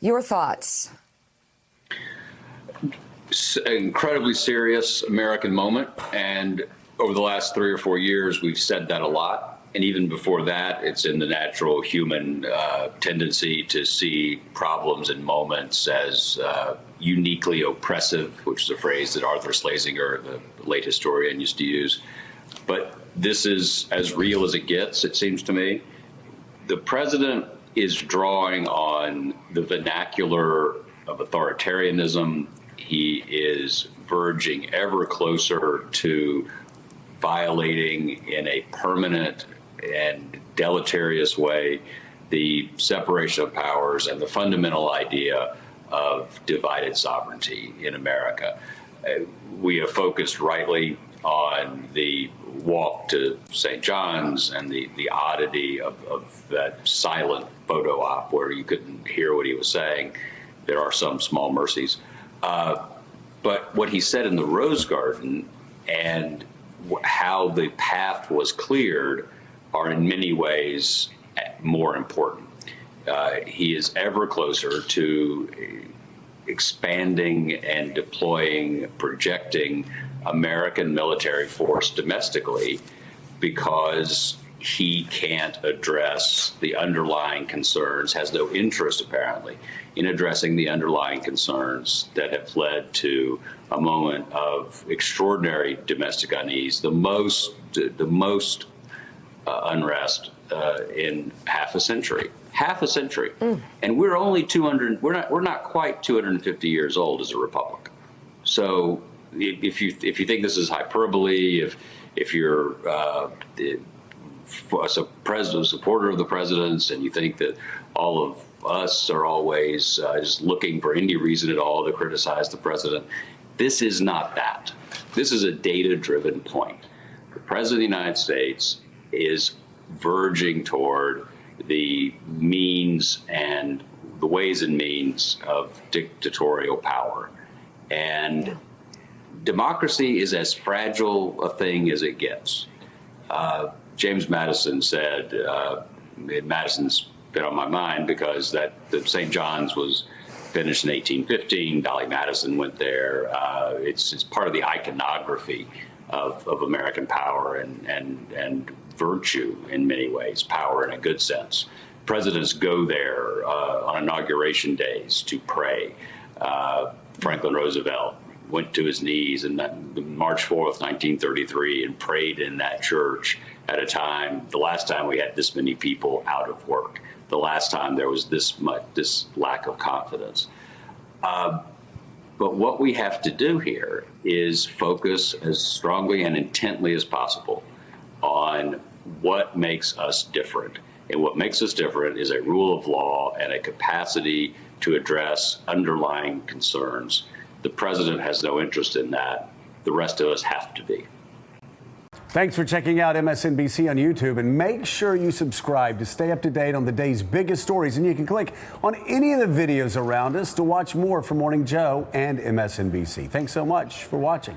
Your thoughts? Incredibly serious American moment, and over the last 3 or 4 years, we've said that a lot. And even before that, it's in the natural human tendency to see problems and moments as uniquely oppressive, which is a phrase that Arthur Schlesinger, the late historian, used to use. But this is as real as it gets, it seems to me. The president is drawing on the vernacular of authoritarianism. He is verging ever closer to violating in a permanent and deleterious way the separation of powers and the fundamental idea of divided sovereignty in America. We have focused rightly on the walk to St. John's and the oddity of that silent photo op where you couldn't hear what he was saying. There are some small mercies. But what he said in the Rose Garden and how the path was cleared are in many ways more important. He is ever closer to expanding and deploying, projecting American military force domestically because he can't address the underlying concerns, has no interest apparently in addressing the underlying concerns that have led to a moment of extraordinary domestic unease, the most unrest in half a century. And we're only 200, we're not quite 250 years old as a republic. So if you think this is hyperbole, if you're a supporter of the president's and you think that all of us are always just looking for any reason at all to criticize the president, this is not that. This is a data-driven point. The president of the United States is verging toward the means and the ways and means of dictatorial power. And democracy is as fragile a thing as it gets. James Madison said, Madison's been on my mind because the St. John's was finished in 1815. Dolly Madison went there. It's part of the iconography of American power and virtue in many ways, power in a good sense. Presidents go there on inauguration days to pray. Franklin Roosevelt went to his knees on March 4th, 1933, and prayed in that church at a time, the last time we had this many people out of work, the last time there was this lack of confidence. But what we have to do here is focus as strongly and intently as possible on what makes us different. And what makes us different is a rule of law and a capacity to address underlying concerns. The president has no interest in that. The rest of us have to be. Thanks for checking out MSNBC on YouTube, and make sure you subscribe to stay up to date on the day's biggest stories. And you can click on any of the videos around us to watch more from Morning Joe and MSNBC. Thanks so much for watching.